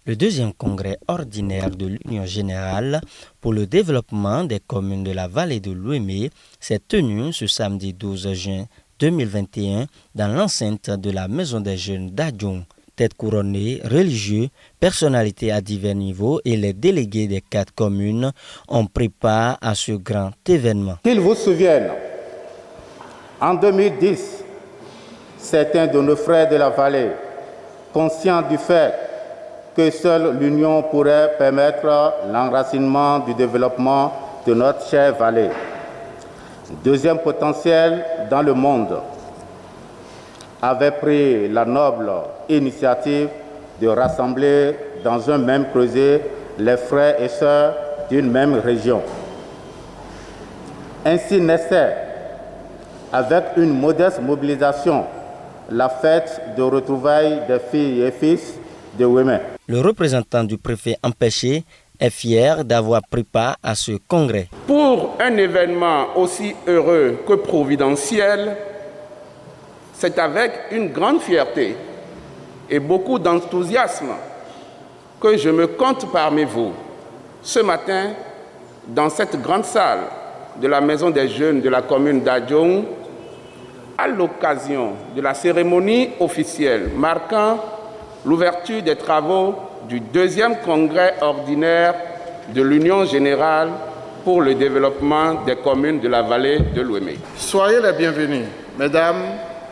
Le deuxième congrès ordinaire de l'Union générale pour le développement des communes de la vallée de l'Ouémé s'est tenu ce samedi 12 juin 2021 dans l'enceinte de la Maison des Jeunes d'Adjoum. Têtes couronnées, religieux, personnalités à divers niveaux et les délégués des 4 communes ont pris part à ce grand événement. Qu'ils vous souviennent, en 2010, certains de nos frères de la vallée, conscients du fait que seule l'union pourrait permettre l'enracinement du développement de notre chère vallée, deuxième potentiel dans le monde, avait pris la noble initiative de rassembler dans un même creuset les frères et sœurs d'une même région. Ainsi naissait, avec une modeste mobilisation, la fête de retrouvailles des filles et fils de Ouémé. Le représentant du préfet empêché est fier d'avoir pris part à ce congrès. Pour un événement aussi heureux que providentiel, c'est avec une grande fierté et beaucoup d'enthousiasme que je me compte parmi vous ce matin dans cette grande salle de la Maison des Jeunes de la commune d'Adjoum à l'occasion de la cérémonie officielle marquant l'ouverture des travaux du deuxième congrès ordinaire de l'Union générale pour le développement des communes de la vallée de l'Ouémé. Soyez les bienvenus, mesdames,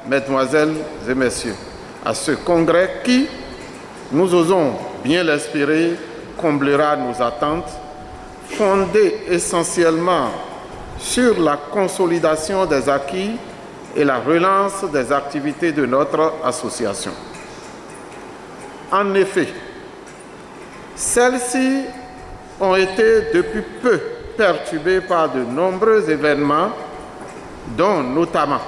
mesdemoiselles et messieurs, à ce congrès qui, nous osons bien l'espérer, comblera nos attentes, fondé essentiellement sur la consolidation des acquis et la relance des activités de notre association. En effet, celles-ci ont été depuis peu perturbées par de nombreux événements, dont notamment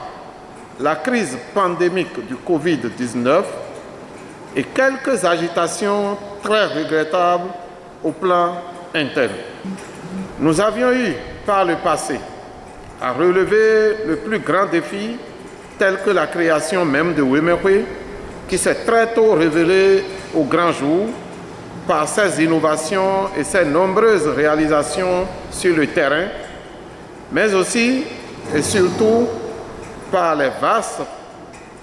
la crise pandémique du Covid-19 et quelques agitations très regrettables au plan interne. Nous avions eu par le passé à relever le plus grand défi, tel que la création même de Ouémé, qui s'est très tôt révélé au grand jour par ses innovations et ses nombreuses réalisations sur le terrain, mais aussi et surtout par les vastes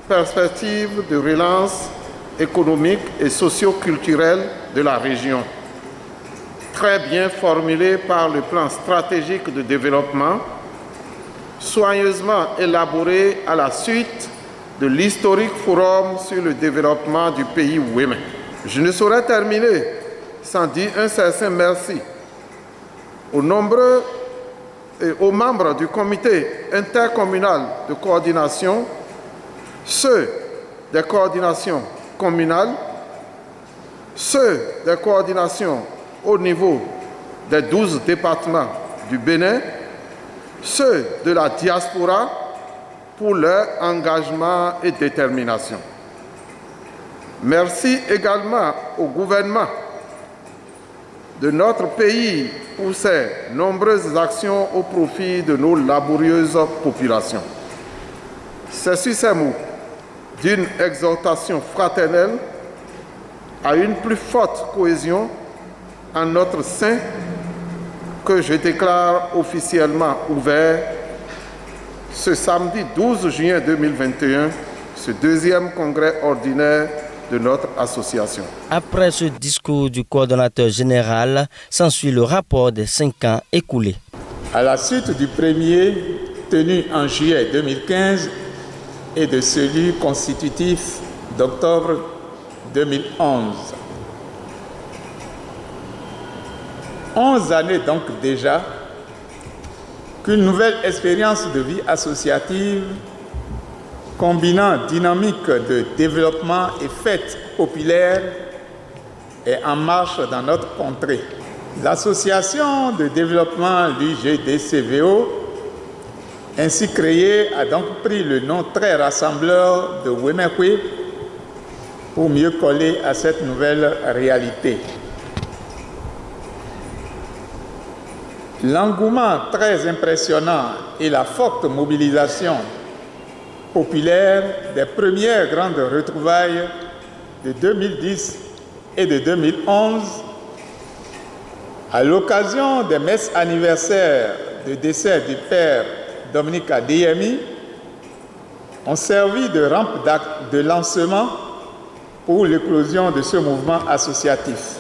perspectives de relance économique et socio-culturelle de la région, très bien formulées par le plan stratégique de développement, soigneusement élaboré à la suite de l'historique forum sur le développement du pays Ouémé. Je ne saurais terminer sans dire un sincère merci aux nombreux et aux membres du comité intercommunal de coordination, ceux des coordinations communales, ceux des coordinations au niveau des 12 départements du Bénin, ceux de la diaspora pour leur engagement et détermination. Merci également au gouvernement de notre pays pour ses nombreuses actions au profit de nos laborieuses populations. C'est sur ces mots d'une exhortation fraternelle à une plus forte cohésion en notre sein que je déclare officiellement ouvert ce samedi 12 juin 2021, ce deuxième congrès ordinaire de notre association. Après ce discours du coordonnateur général, s'ensuit le rapport des 5 ans écoulés. À la suite du premier tenu en juillet 2015 et de celui constitutif d'octobre 2011. 11 années donc déjà qu'une nouvelle expérience de vie associative combinant dynamique de développement et fêtes populaires est en marche dans notre contrée. L'association de développement l'UGDCVO, ainsi créée, a donc pris le nom très rassembleur de Ouémé pour mieux coller à cette nouvelle réalité. L'engouement très impressionnant et la forte mobilisation populaire des premières grandes retrouvailles de 2010 et de 2011, à l'occasion des messes anniversaires de décès du père Dominique Adeyemi, ont servi de rampe de lancement pour l'éclosion de ce mouvement associatif.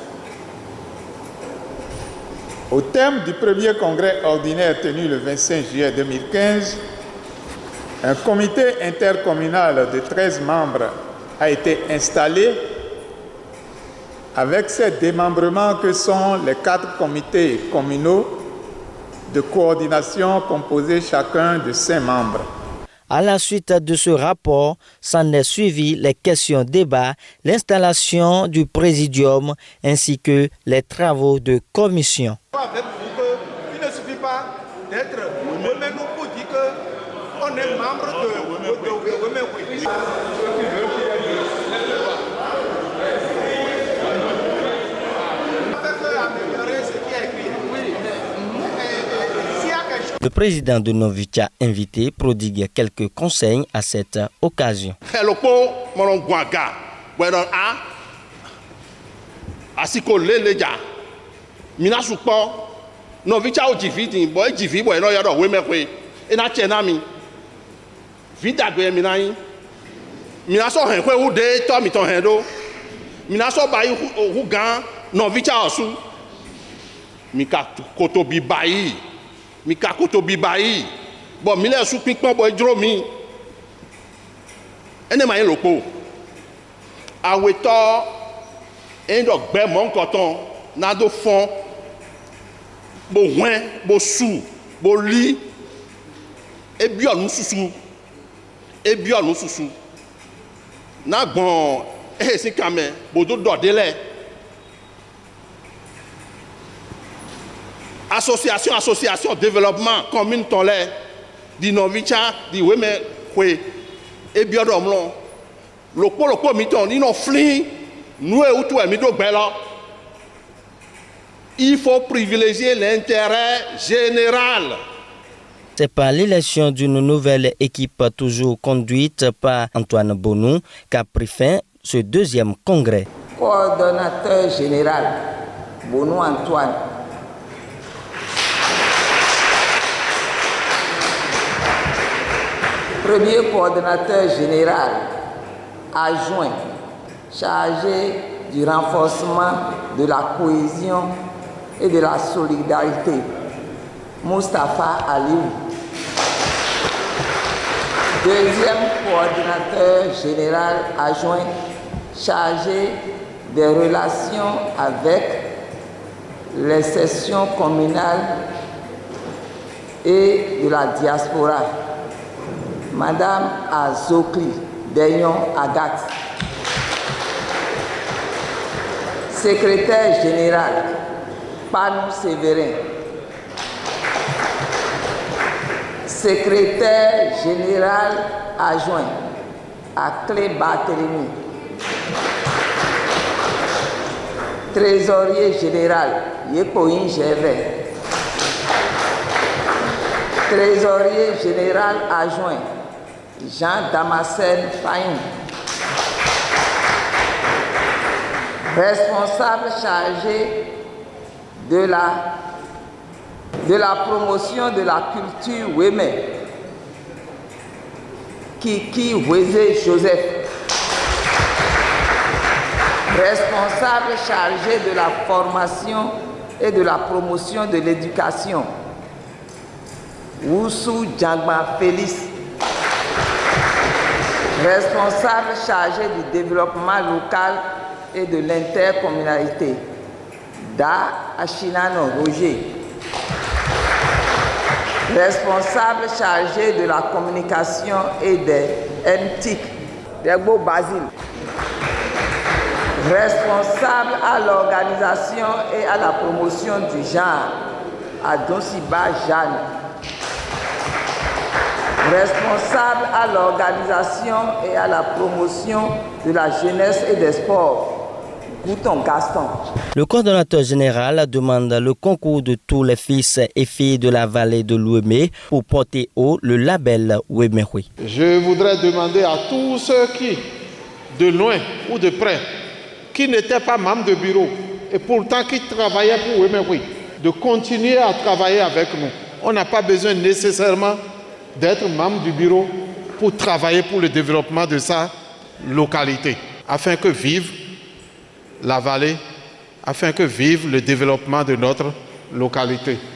Au terme du premier congrès ordinaire tenu le 25 juillet 2015, un comité intercommunal de 13 membres a été installé avec ces démembrements que sont les 4 comités communaux de coordination composés chacun de 5 membres. À la suite de ce rapport, s'en est suivi les questions-débats, l'installation du présidium ainsi que les travaux de commission. Avec vous qu'il ne suffit pas d'être nous pour dire qu'on est membre de Women. Le président de Novicha invité prodigue quelques conseils à cette occasion. Mika koto bibayi bon mile su pikpon boy dromi ene ma yen lopo aweto endo gbe mon koton na do fon bo wen bo su bo li e bi onu susu na gbon e sin kame bo do dodele association développement commune tonlé di Novicha di Women kwe e biodom lon lopo miton ni no flin nous e utu e mi do gbelo. Il faut privilégier l'intérêt général. C'est par l'élection d'une nouvelle équipe toujours conduite par Antoine Bonou qu'a pris fin ce deuxième congrès. Coordonnateur général Bonou Antoine. Premier coordonnateur général adjoint chargé du renforcement de la cohésion et de la solidarité, Moustapha Aliou. Deuxième coordinateur général adjoint chargé des relations avec les sections communales et de la diaspora, Madame Azokli Dayon Agathe. Secrétaire général, Panou Séverin. Secrétaire général adjoint, Aclé Barthélemy. Trésorier général, Yekoyin Gervais. Trésorier général adjoint, Jean Damascène Faïn. Responsable chargé de la promotion de la culture Women, Kiki Wézé Joseph. Responsable chargé de la formation et de la promotion de l'éducation, Woussou Djangba Félix. Responsable chargé du développement local et de l'intercommunalité, Da Achinano Roger. Responsable chargé de la communication et des NTIC, Degbo Basile. Responsable à l'organisation et à la promotion du genre, Adonsiba Jeanne. Responsable à l'organisation et à la promotion de la jeunesse et des sports, Gouton Gaston. Le coordonnateur général demande le concours de tous les fils et filles de la vallée de l'Ouémé pour porter haut le label Ouéméhoui. Je voudrais demander à tous ceux qui, de loin ou de près, qui n'étaient pas membres de bureau et pourtant qui travaillaient pour Ouéméhoui, de continuer à travailler avec nous. On n'a pas besoin nécessairement d'être membre du bureau pour travailler pour le développement de sa localité, afin que vive la vallée, afin que vive le développement de notre localité.